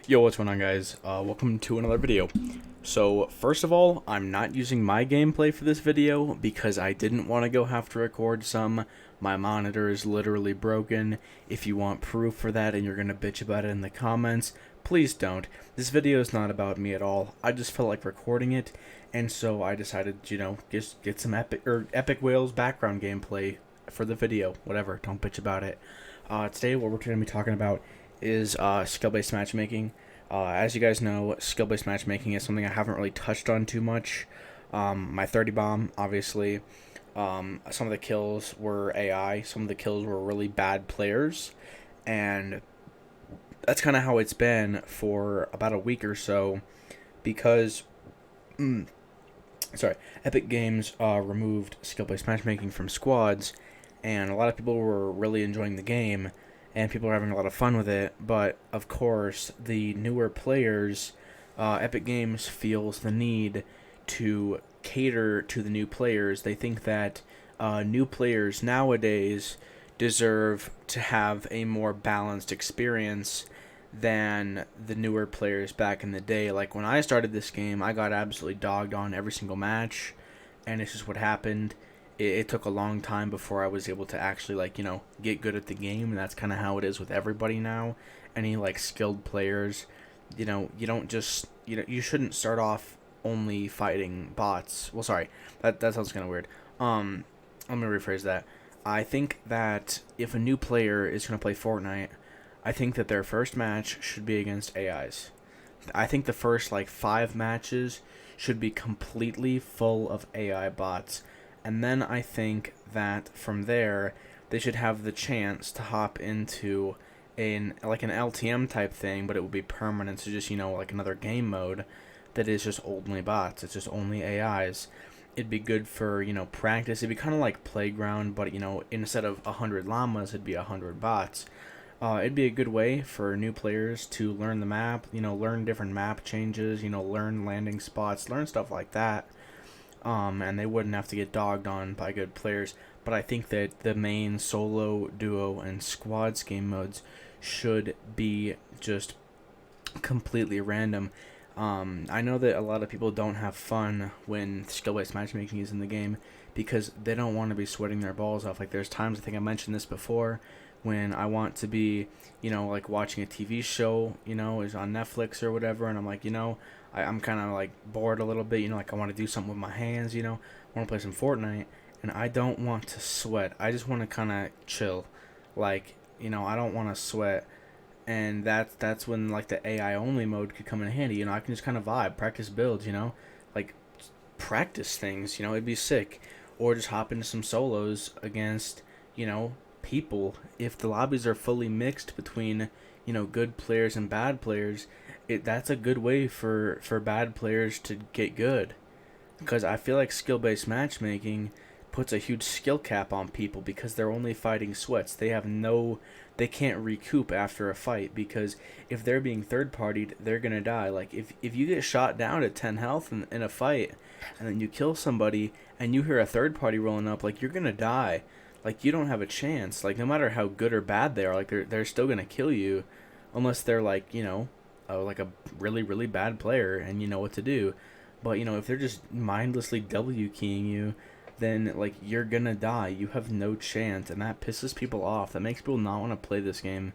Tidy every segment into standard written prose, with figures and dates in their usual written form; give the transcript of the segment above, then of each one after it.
Yo, what's going on, guys? Welcome to another video. So, first of all, I'm not using my gameplay for this video because I didn't want to go have to record some. My monitor is literally broken. If you want proof for that and you're going to bitch about it in the comments, please don't. This video is not about me at all. I just felt like recording it, and so I decided, just get some Epic Whales background gameplay for the video. Whatever, don't bitch about it. Today, what we're going to be talking about is skill-based matchmaking. As you guys know, skill-based matchmaking is something I haven't really touched on too much. My 30 bomb, obviously, some of the kills were AI, some of the kills were really bad players, and that's kind of how it's been for about a week or so, because, Epic Games removed skill-based matchmaking from squads, and a lot of people were really enjoying the game, and people are having a lot of fun with it. But of course, the newer players, Epic Games feels the need to cater to the new players. They think that new players nowadays deserve to have a more balanced experience than the newer players back in the day. Like when I started this game, I got absolutely dogged on every single match, and it's just what happened. It took a long time before I was able to actually, get good at the game, and that's kind of how it is with everybody now. Any, skilled players, you don't just, you shouldn't start off only fighting bots. Well, sorry, that sounds kind of weird. Let me rephrase that. I think that if a new player is going to play Fortnite, I think that their first match should be against AIs. I think the first, 5 matches should be completely full of AI bots. And then I think that from there, they should have the chance to hop into an LTM type thing, but it would be permanent. So just, another game mode that is just only bots. It's just only AIs. It'd be good for, practice. It'd be kind of like Playground, but, instead of 100 llamas, it'd be 100 bots. It'd be a good way for new players to learn the map, learn different map changes, learn landing spots, learn stuff like that. And they wouldn't have to get dogged on by good players. But I think that the main solo, duo, and squads game modes should be just completely random. I know that a lot of people don't have fun when skill-based matchmaking is in the game because they don't want to be sweating their balls off. Like, there's times, I think I mentioned this before, when I want to be, watching a TV show, is on Netflix or whatever, and I'm like, I'm kind of bored a little bit, I want to do something with my hands, I want to play some Fortnite, and I don't want to sweat. I just want to kind of chill, I don't want to sweat, and that's when the AI only mode could come in handy. I can just kind of vibe, practice builds, practice things, it'd be sick, or just hop into some solos against, people. If the lobbies are fully mixed between, good players and bad players, that's a good way for bad players to get good, because I feel like skill-based matchmaking puts a huge skill cap on people because they're only fighting sweats. They can't recoup after a fight, because if they're being third-partied, they're gonna die. If you get shot down at 10 health in a fight, and then you kill somebody, and you hear a third party rolling up, you're gonna die. You don't have a chance. No matter how good or bad they are, they're still gonna kill you, unless they're a really, really bad player and you know what to do. But, if they're just mindlessly W keying you, then, you're gonna die. You have no chance, and that pisses people off. That makes people not want to play this game.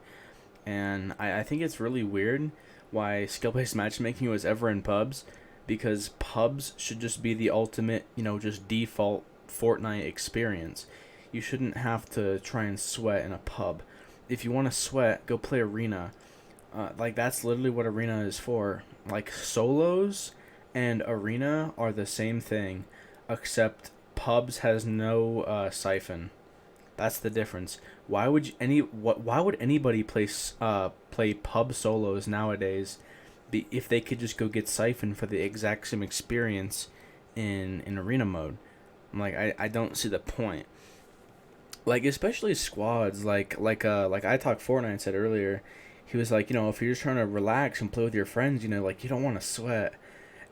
And I think it's really weird why skill-based matchmaking was ever in pubs, because pubs should just be the ultimate, just default Fortnite experience. You shouldn't have to try and sweat in a pub. If you want to sweat, go play arena. That's literally what arena is for. Solos and arena are the same thing, except pubs has no siphon. That's the difference. Why would anybody play pub solos nowadays if they could just go get siphon for the exact same experience in arena mode? I don't see the point. Especially squads, like I talked Fortnite said earlier. He was if you're just trying to relax and play with your friends, you don't want to sweat.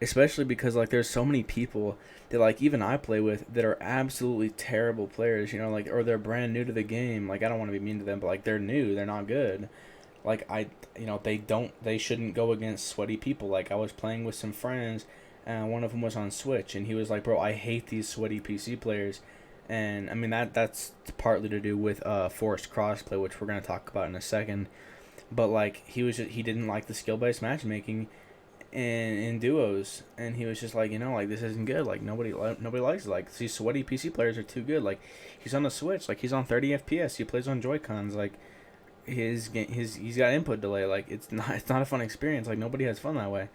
Especially because there's so many people that even I play with that are absolutely terrible players, or they're brand new to the game. I don't want to be mean to them, but they're new, they're not good. Like they shouldn't go against sweaty people. Like I was playing with some friends, and one of them was on Switch, and he was like, "Bro, I hate these sweaty PC players," and I mean that's partly to do with forced crossplay, which we're gonna talk about in a second. But like he didn't like the skill based matchmaking in duos, and he was just like, like this isn't good. Like nobody likes it. Like these sweaty PC players are too good. Like he's on the Switch, like he's on 30 FPS. He plays on Joy Cons, like he's got input delay. Like it's not a fun experience. Like nobody has fun that way.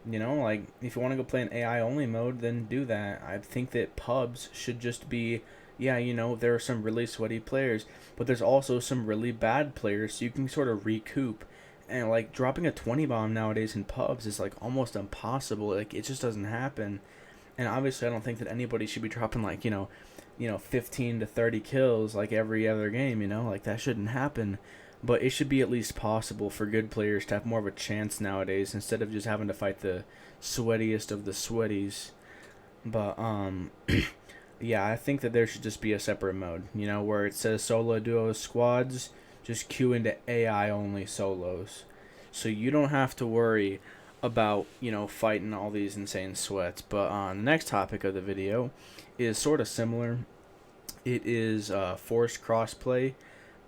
Like if you want to go play an AI only mode, then do that. I think that pubs should just be, yeah, there are some really sweaty players, but there's also some really bad players, so you can sort of recoup. And like dropping a 20 bomb nowadays in pubs is like almost impossible. Like it just doesn't happen. And obviously, I don't think that anybody should be dropping like 15 to 30 kills like every other game. Like that shouldn't happen. But it should be at least possible for good players to have more of a chance nowadays instead of just having to fight the sweatiest of the sweaties. But yeah, I think that there should just be a separate mode, where it says solo, duos, squads, just queue into AI only solos. So you don't have to worry about, fighting all these insane sweats. But the next topic of the video is sort of similar. It is forced crossplay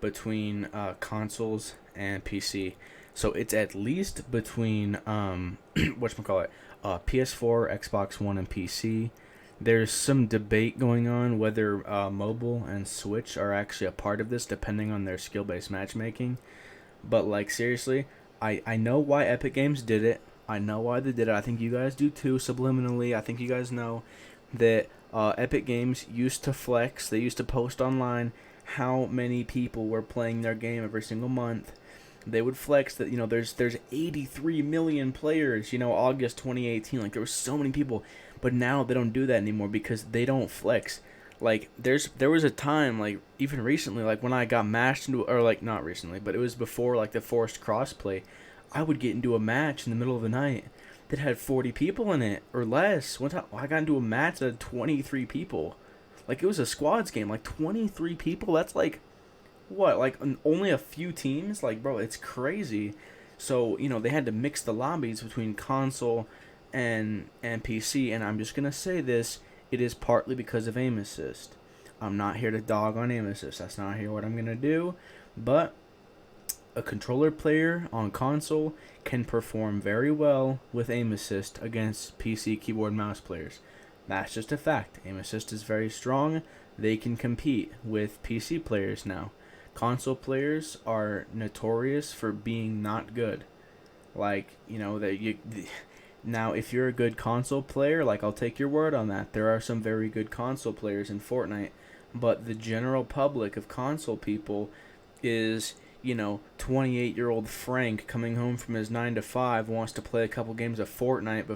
between consoles and PC. So it's at least between whatchamacallit, PS4, Xbox One, and PC. There's some debate going on whether mobile and Switch are actually a part of this, depending on their skill-based matchmaking. But like seriously, I know why Epic Games did it. I know why they did it. I think you guys do too, subliminally. I think you guys know that Epic Games used to flex. They used to post online how many people were playing their game every single month. They would flex that there's 83 million players. August 2018, like there were so many people, but now they don't do that anymore because they don't flex. Like there was a time, like even recently, like when I got matched into, or like not recently, but it was before like the forced crossplay, I would get into a match in the middle of the night that had 40 people in it or less. One time I got into a match that had 23 people. Like it was a squads game, like 23 people. That's like what, like only a few teams? Like bro, it's crazy. So they had to mix the lobbies between console and PC, and I'm just gonna say this: it is partly because of aim assist. I'm not here to dog on aim assist. That's not here what I'm gonna do, but a controller player on console can perform very well with aim assist against PC keyboard mouse players. That's just a fact. Aim assist is very strong. They can compete with PC players now. Console players are notorious for being not good. Like, now if you're a good console player, like I'll take your word on that. There are some very good console players in Fortnite, but the general public of console people is 28-year-old Frank coming home from his 9 to 5 wants to play a couple games of Fortnite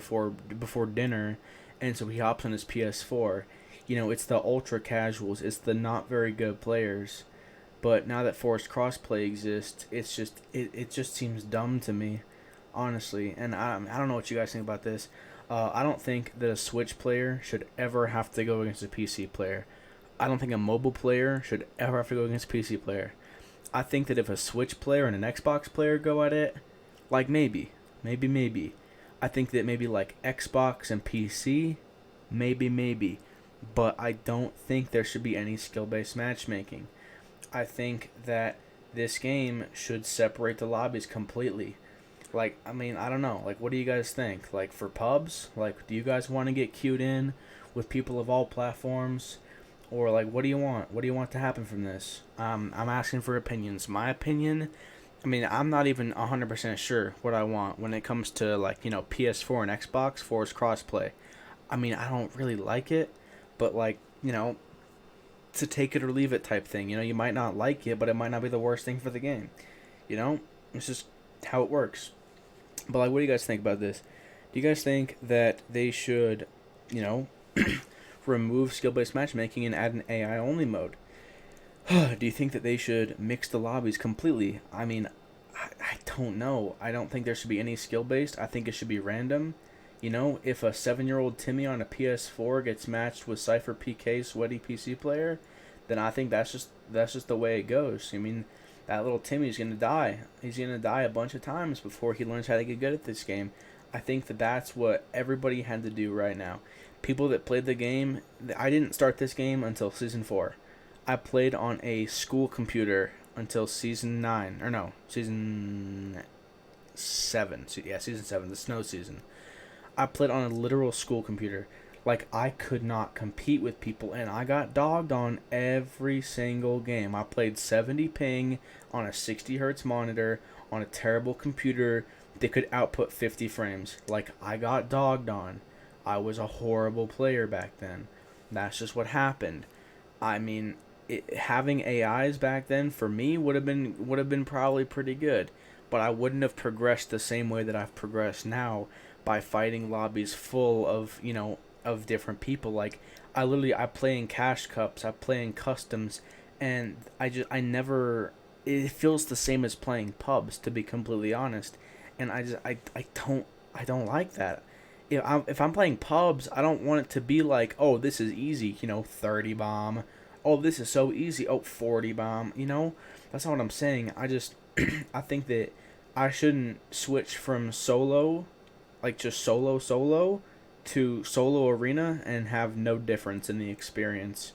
before dinner, and so he hops on his PS4. It's the ultra casuals, it's the not very good players. But now that forced crossplay exists, it just seems dumb to me, honestly. And I don't know what you guys think about this. I don't think that a Switch player should ever have to go against a PC player. I don't think a mobile player should ever have to go against a PC player. I think that if a Switch player and an Xbox player go at it, like maybe. I think that maybe like Xbox and PC, maybe. But I don't think there should be any skill-based matchmaking. I think that this game should separate the lobbies completely. Like, I mean, I don't know. Like, what do you guys think? Like, for pubs? Like, do you guys want to get queued in with people of all platforms? Or like, what do you want? What do you want to happen from this? I'm asking for opinions. My opinion, I mean, I'm not even 100% sure what I want when it comes to like, PS4 and Xbox Force crossplay. I mean, I don't really like it, but like, it's a take it or leave it type thing. You might not like it, but it might not be the worst thing for the game. It's just how it works. But like, what do you guys think about this? Do you guys think that they should, remove skill-based matchmaking and add an AI-only mode? Do you think that they should mix the lobbies completely? I mean, I don't know. I don't think there should be any skill-based. I think it should be random. If a 7-year-old Timmy on a PS4 gets matched with Cypher PK sweaty PC player, then I think that's just the way it goes. I mean, that little Timmy's gonna die. He's gonna die a bunch of times before he learns how to get good at this game. I think that that's what everybody had to do right now. People that played the game, I didn't start this game until season 4. I played on a school computer until season 9, or no, season 7. Yeah, season 7, the snow season. I played on a literal school computer. Like, I could not compete with people, and I got dogged on every single game. I played 70 ping on a 60 hertz monitor on a terrible computer that could output 50 frames. Like, I got dogged on. I was a horrible player back then. That's just what happened. I mean, having AIs back then for me would have been probably pretty good, but I wouldn't have progressed the same way that I've progressed now by fighting lobbies full of, of different people. Like, I play in cash cups, I play in customs, and I never, it feels the same as playing pubs, to be completely honest. And I don't like that. If I'm playing pubs, I don't want it to be like, oh, this is easy, 30 bomb. Oh, this is so easy. Oh, 40 bomb. That's not what I'm saying. I think that I shouldn't switch from solo, like just solo, to solo arena and have no difference in the experience.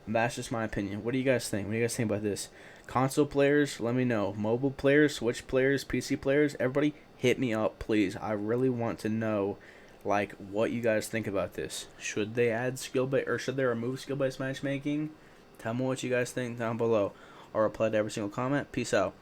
That's just my opinion. What do you guys think? What do you guys think about this? Console players, let me know. Mobile players, Switch players, PC players, everybody hit me up, please. I really want to know, like, what you guys think about this. Should they add or should they remove skill-based matchmaking? Tell me what you guys think down below. I'll reply to every single comment. Peace out.